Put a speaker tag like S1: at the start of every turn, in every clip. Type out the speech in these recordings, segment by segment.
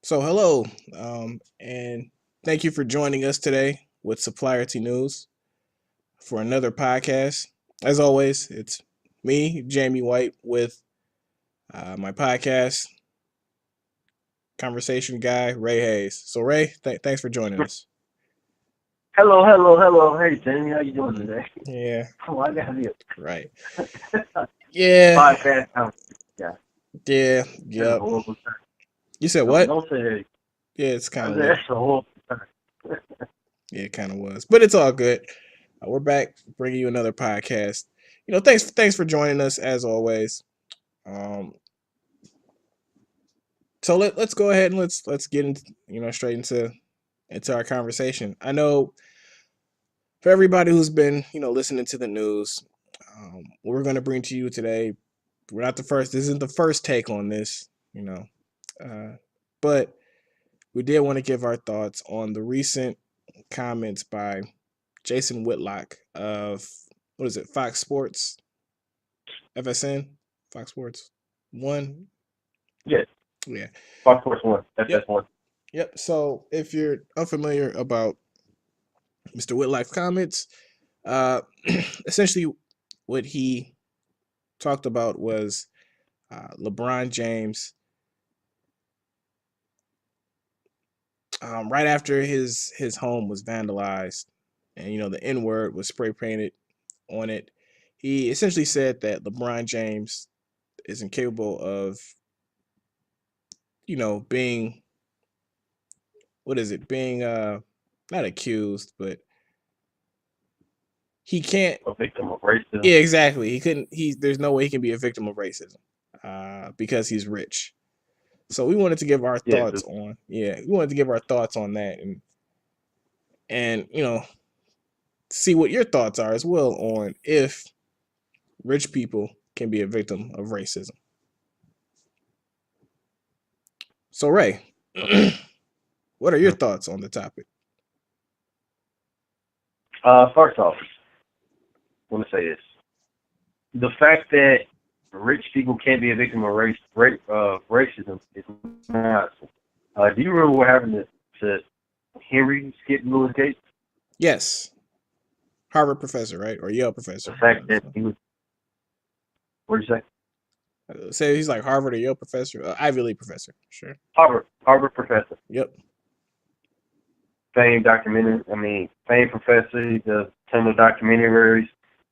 S1: So, hello, and thank you for joining us today with Supplierty News for another podcast. As always, it's me, Jaymie White, with my podcast conversation guy, Ray Hayes. So, Ray, thanks for joining us.
S2: Hello, hello, hello. Hey, Jamie, how you doing
S1: Mhm.
S2: today?
S1: Yeah,
S2: Oh, I got you.
S1: right. Yeah,
S2: Podcast. Yeah,
S1: yeah,
S2: that's a
S1: yep.
S2: horrible time.
S1: You said
S2: Don't
S1: what?
S2: don't say that.
S1: Yeah, it's
S2: I
S1: kind of
S2: said
S1: late.
S2: that's a horrible time.
S1: Yeah, it kind of was, but it's all good. We're back bringing you another podcast. Thanks for joining us as always. Um, so let's go ahead and let's get into straight into our conversation. I know for everybody who's been listening to the news, what we're going to bring to you today. We're not the first. This isn't the first take on this, you know, uh, but we did want to give our thoughts on the recent comments by Jason Whitlock of what is it, Fox Sports, FSN, Fox Sports One.
S2: Yes,
S1: Yeah.
S2: Fox Sports One,
S1: Yep.
S2: FS1.
S1: Yep. So if you're unfamiliar about Mr. Whitlock's comments, uh, essentially what he talked about was LeBron James. Right after his home was vandalized, and the N word was spray painted on it, he essentially said that LeBron James is incapable of being, what is it, being not accused, but he can't.
S2: A victim of racism.
S1: Yeah, exactly. He couldn't. There's no way he can be a victim of racism, because he's rich. So we wanted to give our
S2: Yes,
S1: thoughts on. Yeah, we wanted to give our thoughts on that, and see what your thoughts are as well on if rich people can be a victim of racism. So Ray, what are your thoughts on the topic?
S2: first off, I want to say this: the fact that rich people can't be a victim of racism is nonsense. Do you remember what happened to Henry Skip Lewis Gates?
S1: Yes, Harvard professor, right, or Yale
S2: The
S1: professor?
S2: fact that he was, what did you say?
S1: Say he's like Harvard or Yale professor, Ivy League professor. Sure.
S2: Harvard professor.
S1: Yep.
S2: Famed professor. He does ton of documentaries.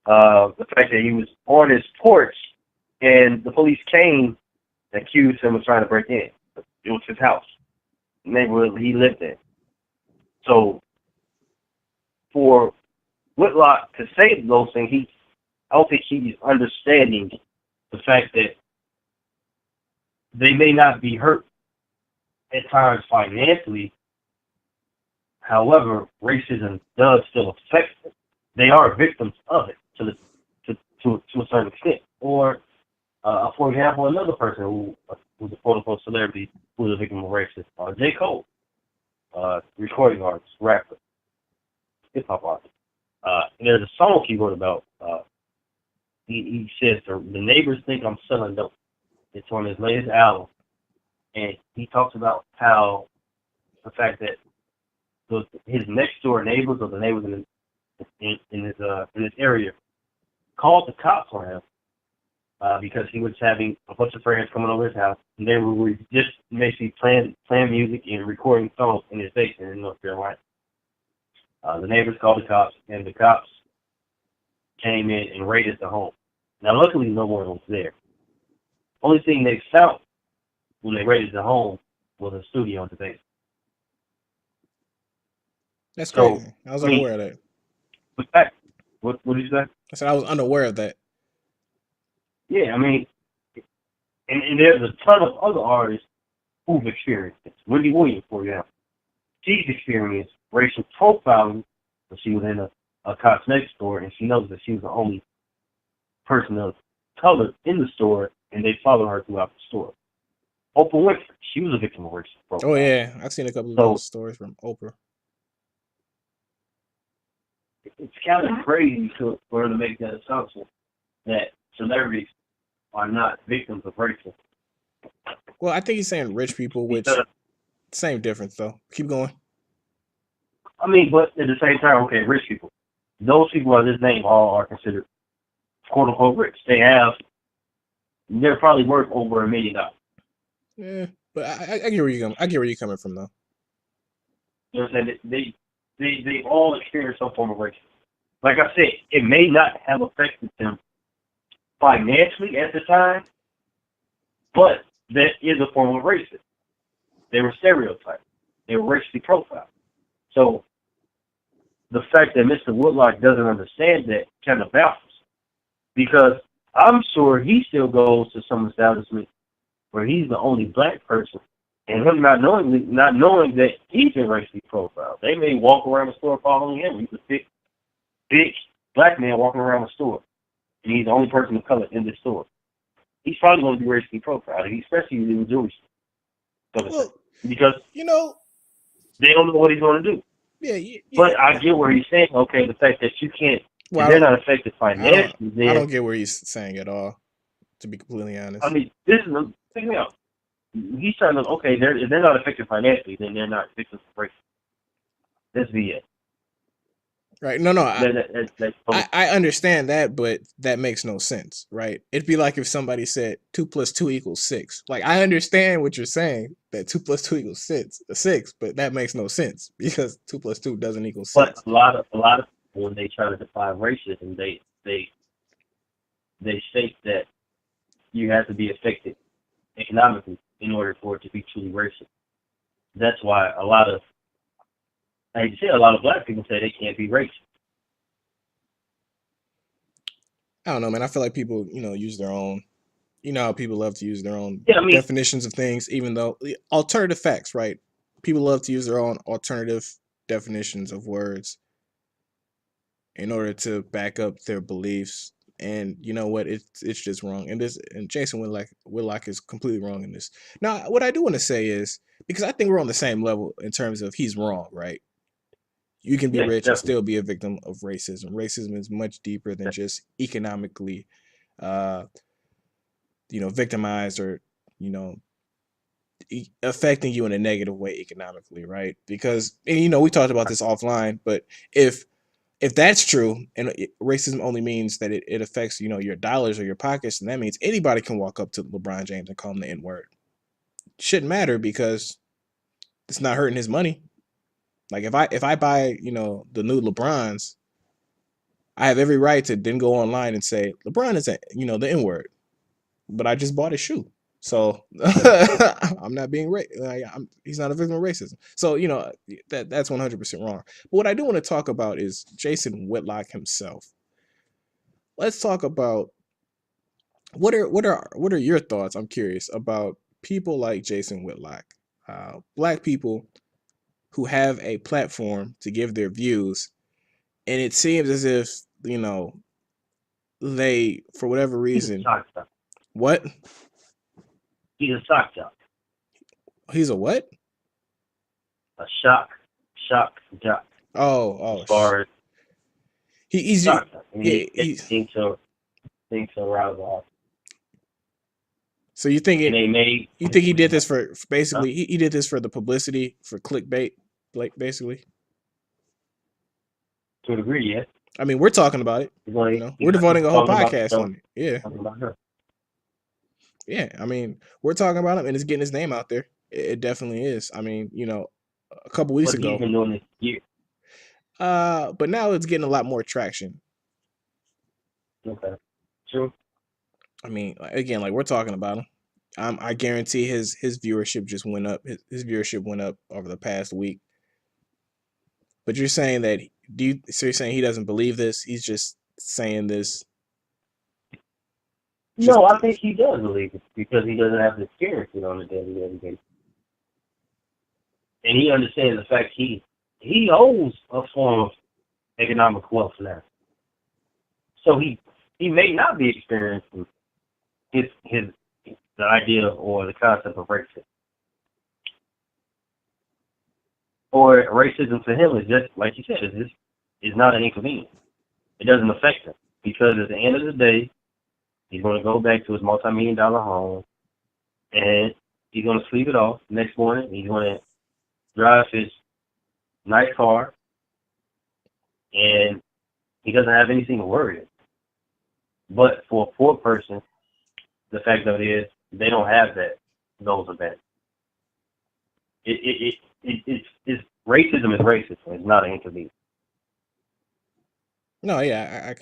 S2: The fact that he was on his porch and the police came and accused him of trying to break in. It was his house, the neighborhood he lived in. So for Whitlock to say those things, I don't think he's understanding the fact that they may not be hurt at times financially. However, racism does still affect them. They are victims of it to a certain extent. Or, for example, another person who's a quote unquote celebrity who was a victim of racism, J. Cole, recording artist, rapper, hip hop artist. And there's a song he wrote about. He says the neighbors think I'm selling dope. It's on his latest album, and he talks about how the fact that his next door neighbors or the neighbors in his area called the cops on him because he was having a bunch of friends coming over his house, and they were just basically playing music and recording songs in his basement in North Carolina. The neighbors called the cops, and the cops came in and raided the home. Now, luckily, no one was there. Only thing they found when they raided the home was a studio in the basement.
S1: That's
S2: So,
S1: crazy. I was
S2: I mean,
S1: unaware of that.
S2: with that, what did you say?
S1: I said I was unaware of that.
S2: Yeah, I mean, and there's a ton of other artists who've experienced this. Wendy Williams, for example, she's experienced racial profiling when she was in a cosmetic store, and she knows that she was the only person of color in the store, and they followed her throughout the store. Oprah Winfrey, she was a victim of racial
S1: Oh
S2: profiling.
S1: yeah, I've seen a couple of
S2: So
S1: those stories from Oprah.
S2: it's kind of crazy for her to make that assumption that celebrities are not victims of racism.
S1: Well, I think he's saying rich people, which
S2: Because
S1: Same difference though. Keep going.
S2: I mean, but at the same time, okay, rich people. Those people on this name all are considered quote unquote rich. They're probably worth over $1 million.
S1: Yeah, but I get where you come. I get where you're coming from though.
S2: You know what I'm saying? They all experience some form of racism. Like I said, it may not have affected them financially at the time, but that is a form of racism. They were stereotyped. They were racially profiled. So the fact that Mr. Whitlock doesn't understand that kind of baffles. Because I'm sure he still goes to some establishment where he's the only black person, and him not knowing that he's been racially profiled. They may walk around the store following him. He's a big black man walking around the store, and he's the only person of color in the store. He's probably going to be racially profiled, especially in the Jewish.
S1: Well,
S2: because they don't know what he's going to do.
S1: Yeah.
S2: But I get where he's saying, okay, the fact that you can't, they're not affected financially.
S1: I don't get where he's saying at all, to be completely honest.
S2: I mean, check me out. He's trying to, okay, if they're not affected financially, then they're not victims of racism. That's VA.
S1: Right. No. I understand that, but that makes no sense, right? It'd be like if somebody said 2 + 2 = 6. Like, I understand what you're saying, that 2 + 2 = 6, but that makes no sense because 2 + 2 doesn't equal 6.
S2: But a lot of people, when they try to define racism, they state that you have to be affected economically in order for it to be truly racist. That's why a lot of black people say they can't be racist.
S1: I don't know, man. I feel like people, use their own, how people love to use their own definitions of things, even though alternative facts, right? People love to use their own alternative definitions of words in order to back up their beliefs. And you know what? It's just wrong. And Jason Whitlock is completely wrong in this. Now, what I do want to say is, because I think we're on the same level in terms of he's wrong, right? You can be rich and still be a victim of racism. Racism is much deeper than just economically, victimized or, affecting you in a negative way economically, right? Because, we talked about this offline, but if that's true, and racism only means that it affects, your dollars or your pockets, and that means anybody can walk up to LeBron James and call him the N-word. Shouldn't matter because it's not hurting his money. Like if I buy, the new LeBrons, I have every right to then go online and say LeBron is, the N-word, but I just bought his shoe, so I'm not being he's not a victim of racism. So that's 100% wrong. But what I do want to talk about is Jason Whitlock himself. Let's talk about what are your thoughts? I'm curious about people like Jason Whitlock, black people who have a platform to give their views, and it seems as if they, for whatever reason, what?
S2: He's a shock jock.
S1: He's a what?
S2: A shock jock.
S1: Oh.
S2: As far as
S1: he's
S2: shock jock. He's to arouse off.
S1: So you think he did this for basically he did this for the publicity, for clickbait, like basically?
S2: To a degree, yeah.
S1: I mean, we're talking about it. We're devoting a whole podcast on it. Yeah. Yeah, I mean, we're talking about him, and it's getting his name out there. It definitely is. I mean, a couple weeks ago.
S2: He's been doing this year.
S1: But now it's getting a lot more traction.
S2: Okay. True.
S1: I mean, again, like we're talking about him. I guarantee his viewership just went up. His viewership went up over the past week. But you're saying that so you're saying he doesn't believe this? He's just saying this.
S2: No, I think he does believe it because he doesn't have to experience it on a daily basis. And he understands the fact he owes a form of economic wealth now. So he may not be experiencing the idea or the concept of racism. Or racism to him is just, like you said, is not an inconvenience. It doesn't affect him because at the end of the day, he's going to go back to his multi-million-dollar home, and he's going to sleep it off. Next morning, he's going to drives his nice car, and he doesn't have anything to worry about. But for a poor person, the fact of it is they don't have those events. It's racism is racism. It's not an inconvenience.
S1: No, yeah,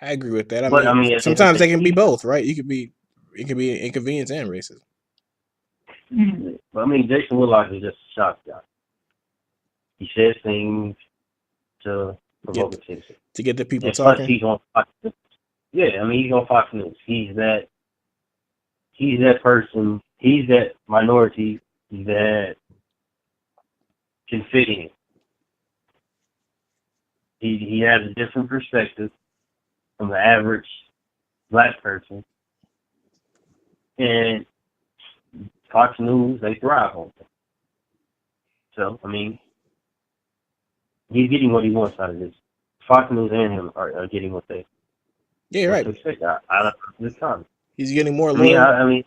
S1: I agree with that. I
S2: But I
S1: mean,
S2: mean, at the end of
S1: sometimes
S2: the
S1: they can be
S2: day,
S1: both, right? It can be inconvenience and racism.
S2: but I mean, Jason Whitlock is just a shock jock. He says things to provoke
S1: Get
S2: attention,
S1: to get the people
S2: and plus
S1: talking.
S2: he's on Fox News. Yeah, I mean, he's on Fox News. He's that. He's that person. He's that minority that can fit in. He has a different perspective from the average black person, and Fox News they thrive on it. So I mean, he's getting what he wants out of this. Fox News and him are getting
S1: Yeah, you're
S2: what
S1: right.
S2: to expect out of this time.
S1: He's getting more
S2: I mean,
S1: loyal.
S2: I mean,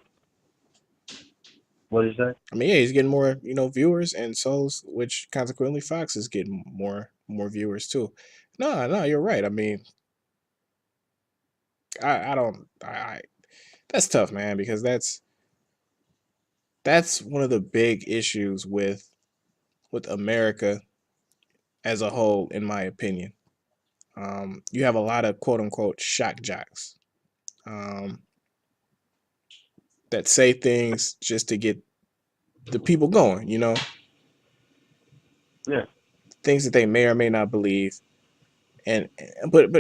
S2: what is that?
S1: I mean, yeah, he's getting more, viewers, and which consequently Fox is getting more viewers too. No, you're right. I mean, I don't, that's tough, man, because that's one of the big issues with America as a whole, in my opinion. You have a lot of quote unquote shock jocks um, that say things just to get the people going.
S2: Yeah.
S1: Things that they may or may not believe, and but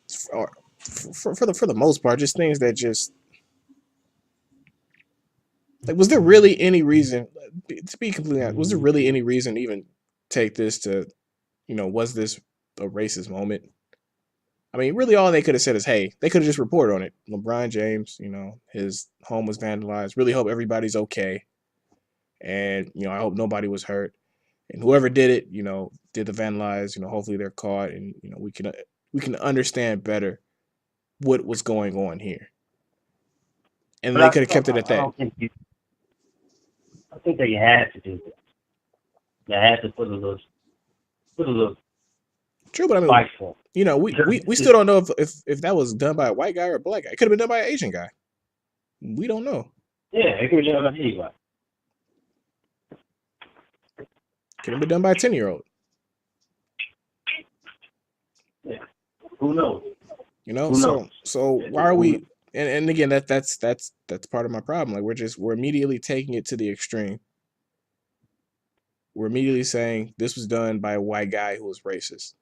S1: for the most part, just things that just like, was there really any reason? To be completely honest, was there really any reason to even take this to, was this a racist moment? I mean, really, all they could have said is, "Hey," they could have just reported on it. LeBron James, his home was vandalized. Really hope everybody's okay, and I hope nobody was hurt. And whoever did it, did the vandalize. Hopefully they're caught, and we can understand better what was going on here. And
S2: But
S1: they could have kept it at
S2: I
S1: that.
S2: don't think you. I think that you had to do this. You had to put a little
S1: True, but I mean,
S2: spice on it.
S1: we still don't know if that was done by a white guy or a black guy. It could have been done by an Asian guy. We don't know.
S2: Yeah, it could be done by anybody.
S1: Could have been done by a 10-year-old.
S2: Yeah. Who knows? Who knows?
S1: So why are we? And again, that's part of my problem. Like, we're immediately taking it to the extreme. We're immediately saying this was done by a white guy who was racist.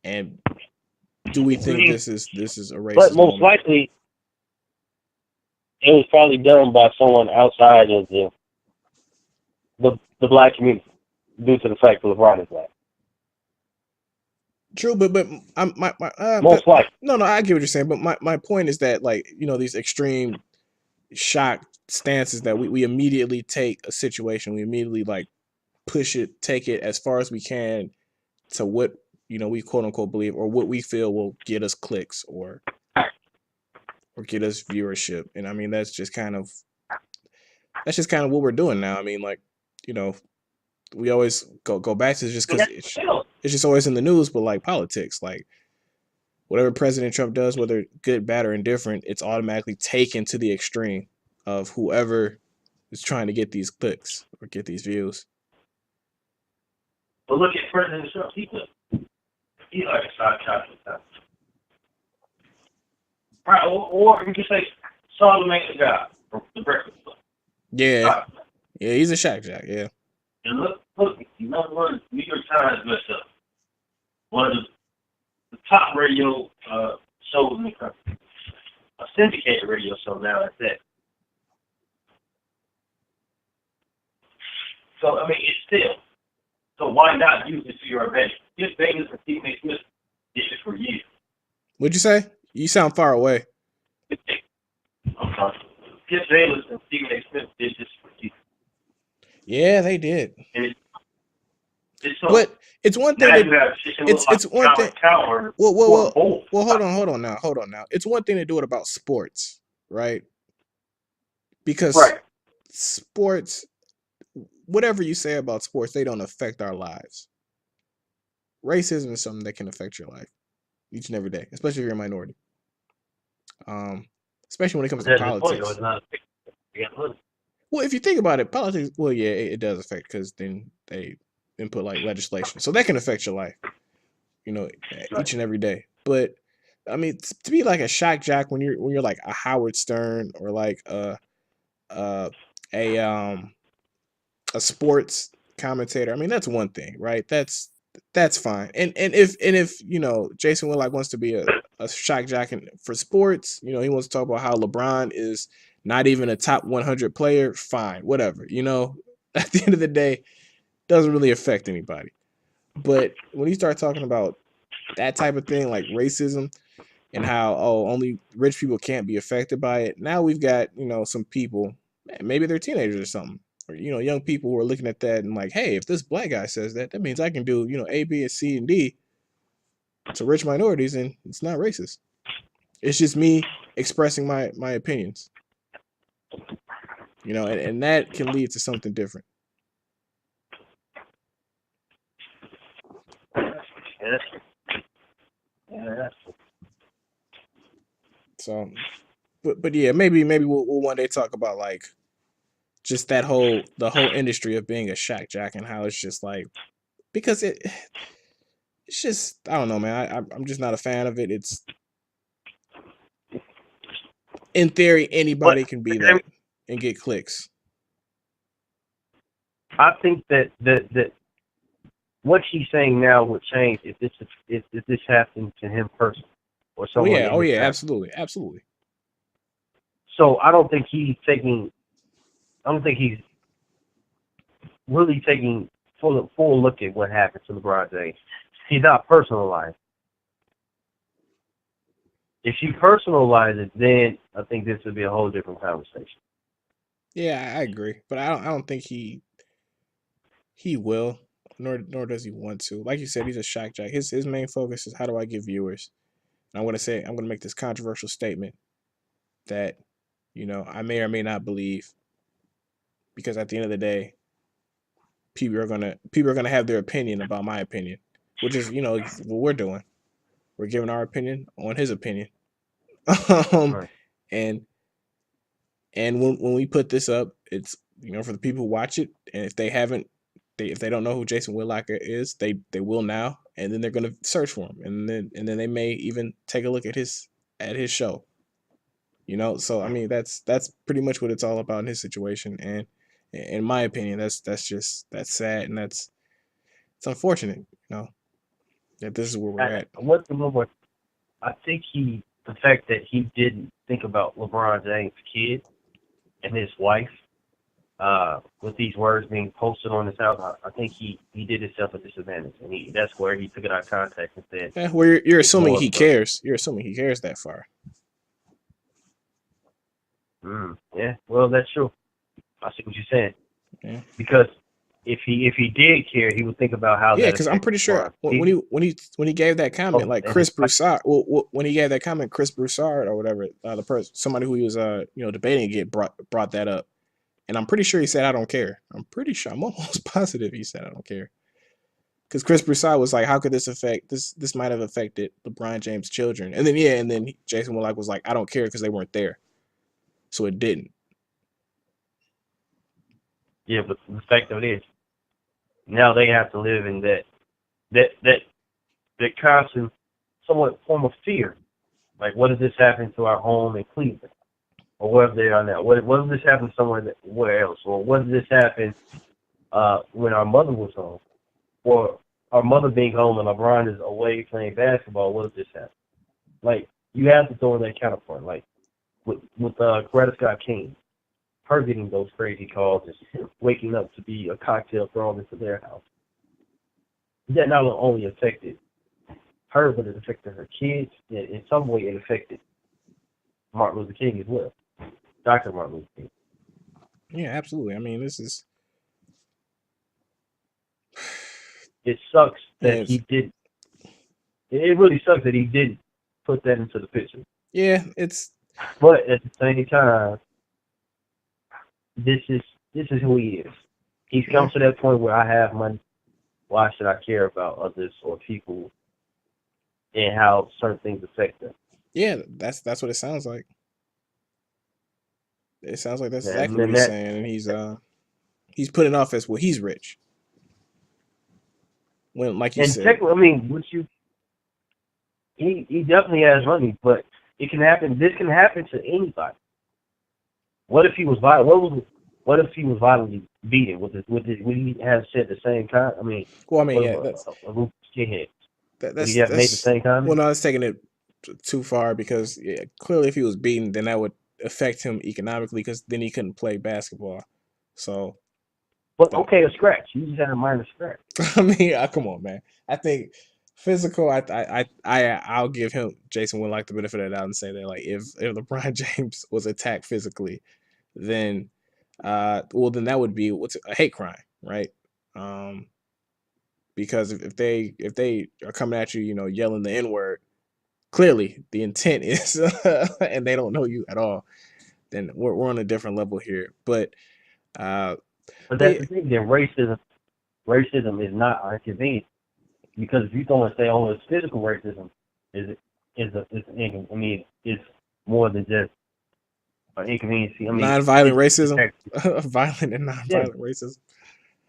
S1: And do we think this is a
S2: But
S1: racist
S2: most
S1: moment?
S2: likely, it was probably done by someone outside of the black community due to the fact that LeBron is black.
S1: True, but I'm my
S2: Most likely.
S1: no, I get what you're saying. But my point is that, like, these extreme shock stances that we immediately take a situation, we immediately, like, take it as far as we can to what we quote unquote believe, or what we feel will get us clicks, or get us viewership. And I mean, that's just kind of what we're doing now. I mean, like, you know we always go back to, just because it's just always in the news. But like politics, like, whatever President Trump does, whether good, bad, or indifferent, it's automatically taken to the extreme of whoever is trying to get these clicks or get these views.
S2: But look at President Trump. He's like a side chocolate. Right, or you can say Charlamagne the guy from the Breakfast Club.
S1: Yeah, yeah, he's a shock jock. Yeah,
S2: And look, you know what? New York Times messed up. One of the top radio shows in the country, a syndicated radio show now at that. So I mean, it's still. So why not use it to your advantage? Just Vegas and Stephen A. Smith did it for years.
S1: what'd you say? You sound far away.
S2: I'm sorry. Skip Bayless and Stephen A. Smith did this for years.
S1: Yeah, they did.
S2: And it's so.
S1: But it's one thing.
S2: Now you have
S1: It's one thing.
S2: Cower.
S1: Well, hold on now. It's one thing to do it about sports, right? Because
S2: Right.
S1: sports whatever you say about sports, they don't affect our lives. Racism is something that can affect your life each and every day, especially if you're a minority. Um, Especially when it comes
S2: But
S1: to
S2: that's the point, though.
S1: politics.
S2: It's not you got money.
S1: Well, if you think about it, politics, well, yeah, it does affect because then they input like legislation, so that can affect your life,
S2: Right.
S1: each and every day. But I mean, to be like a shock jock when you're like a Howard Stern or like uh, a a sports commentator. I mean, that's one thing, right? That's fine. And if Jason Whitlock wants to be a shock jock for sports, he wants to talk about how LeBron is not even a top 100 player. Fine, whatever. At the end of the day, doesn't really affect anybody. But when you start talking about that type of thing, like racism and how only rich people can't be affected by it. Now we've got some people, maybe they're teenagers or something, or young people who are looking at that and like, hey, if this black guy says that, that means I can do A, B, and C and D to rich minorities, and it's not racist. It's just me expressing my opinions, and that can lead to something different.
S2: Yeah, that's
S1: So, but yeah, maybe we'll one day talk about like just the whole industry of being a shack jack and how it's just like because it's just I don't know, man. I'm just not a fan of it. It's in theory
S2: But
S1: anybody can be
S2: I
S1: that and get clicks.
S2: think that what he's saying now would change if this happened to him personally or someone in
S1: Oh
S2: his
S1: yeah,
S2: family.
S1: absolutely, absolutely.
S2: So I don't think he's taking. I don't think he's really taking full look at what happened to LeBron James. He's not personalized. If you personalize it, then I think this would be a whole different conversation.
S1: Yeah, I agree, but I don't think he will, nor does he want to. Like you said, he's a shock jack. His main focus is how do I get viewers. And I'm gonna make this controversial statement that I may or may not believe because at the end of the day, people are gonna have their opinion about my opinion, which is what we're doing. We're giving our opinion on his opinion. um,
S2: Right.
S1: and when we put this up, it's for the people who watch it, and if they haven't, if they don't know who Jason Whitlock is, they will now, and then they're gonna search for him, and then they may even take a look at his show. So I mean that's pretty much what it's all about in his situation, and in my opinion, that's sad and it's unfortunate, that this is where we're at.
S2: What's the number? I think the fact that he didn't think about LeBron James' kid and his wife, with these words being posted on his house, I think he did himself a disadvantage, and that's where he took it out of context and said
S1: Yeah, well, you're
S2: it's
S1: assuming
S2: more
S1: he
S2: of a,
S1: cares. You're assuming he cares that far.
S2: yeah, well, that's true. I see what you're saying.
S1: Yeah.
S2: Because if he did care, he would think about how
S1: Yeah,
S2: that
S1: because I'm
S2: affected
S1: pretty sure
S2: LeBron. He,
S1: when he gave that comment, like
S2: and his
S1: Chris
S2: wife.
S1: Broussard, when he gave that comment, Chris Broussard or whatever, the person, somebody who he was debating get brought that up, and I'm pretty sure he said I don't care. I'm almost positive he said I don't care, because Chris Broussard was like, how could this affect this might have affected LeBron James' children, and then Jason Whitlock was like, I don't care because they weren't there, so it didn't.
S2: Yeah, but the fact of it is, now they have to live in that constant, somewhat form of fear. Like, what if this happen to our home in Cleveland, or wherever they are now? What if this happen somewhere else, or what if this happen when our mother was home, or our mother being home and LeBron is away playing basketball? What if this happen? Like, you have to throw in that counterpoint. Like with Greta Scott King, her getting those crazy calls and waking up to be a cocktail thrown into their house. That not only affected her, but it affected her kids. And in some way, it affected Martin Luther King as well. Dr. Martin Luther King.
S1: Yeah, absolutely. I mean, this is
S2: It sucks that
S1: yeah,
S2: he did. It really sucks that he didn't put that into the picture.
S1: it's
S2: But at the same time, this is who he is. He's
S1: Yeah,
S2: come to that point where I have money. Why should I care about others or people and how certain things affect them?
S1: yeah. That's what it sounds like. It sounds like that's
S2: And
S1: exactly what
S2: then
S1: he's
S2: that,
S1: saying, and he's putting off as well. He's rich when, like you
S2: and
S1: said,
S2: technically, I mean, what you he definitely has money, but it can happen. This can happen to anybody. What if he was violent? What if he was violently beaten? Would he have said the same time? I mean,
S1: well, I mean,
S2: what if
S1: yeah, that's
S2: a group of skinheads? Would he have made the
S1: that's
S2: same
S1: well,
S2: comment?
S1: no, it's taking it too far because yeah, clearly, if he was beaten, then that would affect him economically because then he couldn't play basketball. So,
S2: But
S1: but
S2: okay, a scratch. You just had a minor scratch.
S1: I mean, come on, man. I think physical. I'll give him Jason Whitlock the benefit of the doubt and say that like if LeBron James was attacked physically, then well then that would be what's a hate crime, right? Um, because if they are coming at you, yelling the N word, clearly the intent is, and they don't know you at all, then we're on a different level here. Uh,
S2: But
S1: but
S2: that's the thing. Then racism is not inconvenient because if you go and say, "Oh, it's physical racism," is it is I mean, it's more than just an inconvenience. I mean,
S1: non-violent
S2: it's
S1: racism,
S2: actually
S1: violent and
S2: yeah.
S1: non-violent racism.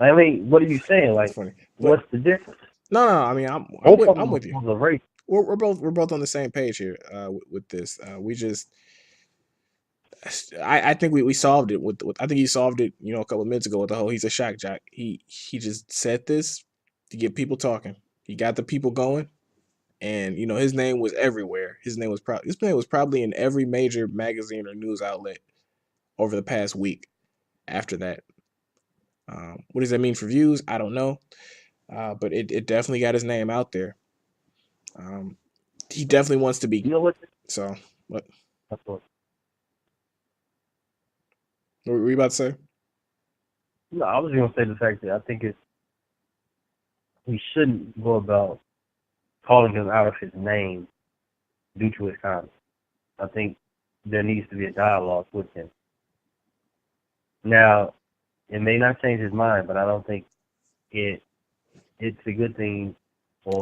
S2: I mean, what are you saying?
S1: That's
S2: Like,
S1: funny, but
S2: what's the difference?
S1: no. I mean, I'm
S2: Both
S1: with
S2: of
S1: I'm
S2: them are
S1: with you.
S2: forms of race.
S1: We're both on the same page here with this. We just I think we solved it with I think he solved it a couple of minutes ago with the whole he's a shock jock. He just said this to get people talking. He got the people going, and his name was everywhere. His name was probably in every major magazine or news outlet over the past week. After that, what does that mean for views? I don't know, but it definitely got his name out there. Um, he definitely wants to be.
S2: You know what?
S1: So what?
S2: That's what-
S1: What were you about to say?
S2: No, I was going to say the fact that I think we shouldn't go about calling him out of his name due to his comments. I think there needs to be a dialogue with him. Now, it may not change his mind, but I don't think it it's a good thing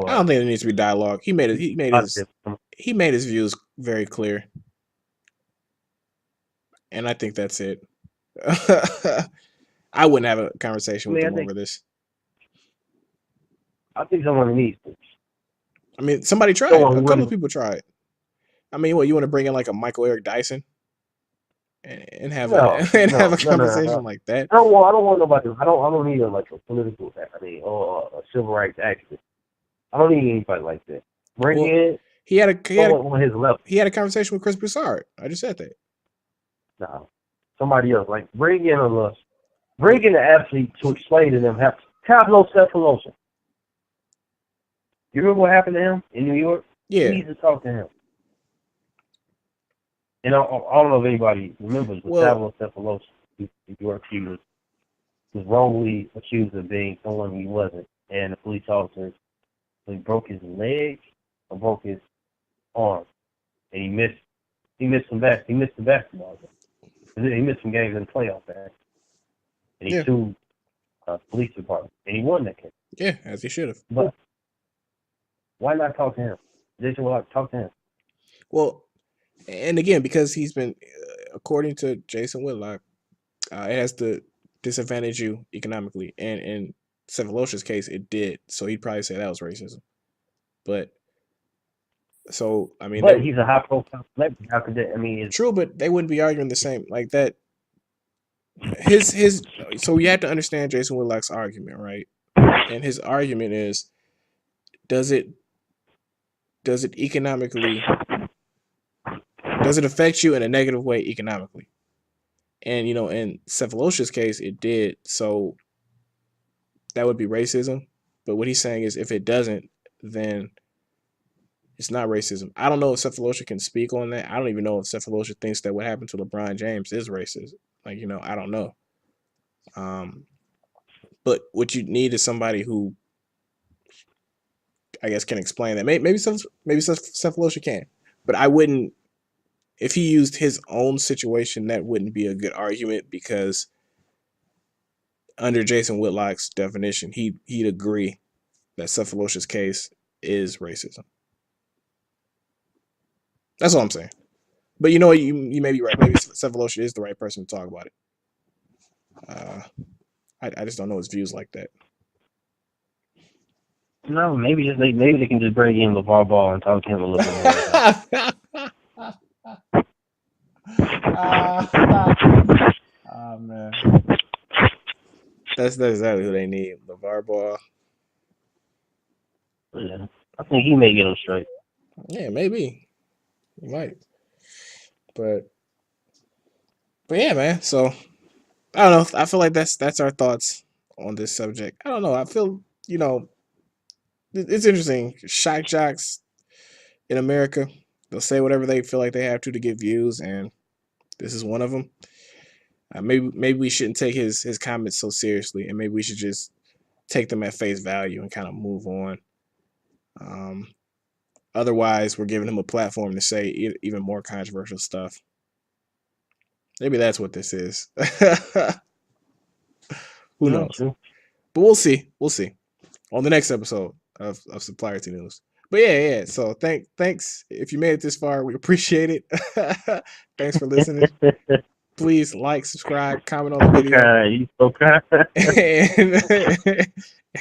S1: I don't
S2: or
S1: think there needs to be dialogue. He made it.
S2: positive.
S1: He made his views very clear, and I think that's it. I wouldn't have a conversation
S2: I
S1: with
S2: mean,
S1: him over this.
S2: I think someone needs to.
S1: I mean, somebody tried.
S2: Someone
S1: A
S2: who
S1: couple
S2: really
S1: of people tried. I mean, what you want to bring in like a Michael Eric Dyson and have a
S2: no,
S1: and have
S2: no,
S1: a
S2: no, no, no,
S1: conversation
S2: no.
S1: like that?
S2: I don't want nobody. I don't need like a political. I mean, or a civil rights activist. I don't need anybody like that. Bring
S1: Well,
S2: in
S1: he had a he had a
S2: someone on his level.
S1: he had a conversation with Chris Broussard. I just said that.
S2: No, somebody else. Like bring in an athlete to explain to them have no self promotion. You remember what happened to him in New York? He
S1: Yeah.
S2: needs to talk to him. And I don't know if anybody remembers, but
S1: Well,
S2: Pablo Cephalosky, New York, he was wrongly accused of being someone he wasn't, and the police officers he broke his leg or broke his arm, and he missed the basketball game. He missed some games in the playoff back, and he
S1: yeah,
S2: sued police department, and he won that case.
S1: yeah, as he should have.
S2: But why not talk to him? Jason Whitlock, talk to him.
S1: Well, and again, because he's been, according to Jason Whitlock, it has to disadvantage you economically, and in Cephalosha's case, it did. So he'd probably say that was racism. But so I mean,
S2: But he's a high profile celebrity. How could that? I mean,
S1: true, but they wouldn't be arguing the same like that. His so you have to understand Jason Whitlock's argument, right? And his argument is, does it economically, does it affect you in a negative way economically? And in Cephalosha's case, it did. So that would be racism. But what he's saying is, if it doesn't, then it's not racism. I don't know if Cephalosha can speak on that. I don't even know if Cephalosha thinks that what happened to LeBron James is racist. Like, I don't know. Um, but what you need is somebody who, I guess, can explain that. Maybe Cephalosha can, but I wouldn't. If he used his own situation, that wouldn't be a good argument because under Jason Whitlock's definition, he'd agree that Cephalosha's case is racism. That's all I'm saying. But you know what? You may be right. Maybe Cephalosha is the right person to talk about it. I just don't know his views like that.
S2: No, maybe they can just bring in LeVar Ball and talk to him a little bit more.
S1: Oh man, that's exactly who they need. LeVar Ball.
S2: Yeah, I think he may get him straight.
S1: Yeah, maybe he might. But yeah, man. So I don't know. I feel like that's our thoughts on this subject. I don't know. I feel it's interesting. Shock jocks in America, they'll say whatever they feel like they have to get views, and this is one of them. Maybe we shouldn't take his comments so seriously, and maybe we should just take them at face value and kind of move on. Otherwise, we're giving him a platform to say even more controversial stuff. Maybe that's what this is. Who knows?
S2: True.
S1: But we'll see. We'll see on the next episode of Supplierty News. But yeah. So thanks if you made it this far. We appreciate it. Thanks for listening. Please like, subscribe, comment on the video.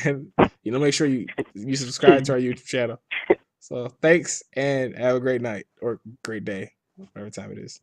S1: And make sure you subscribe to our YouTube channel. So thanks and have a great night or great day, whatever time it is.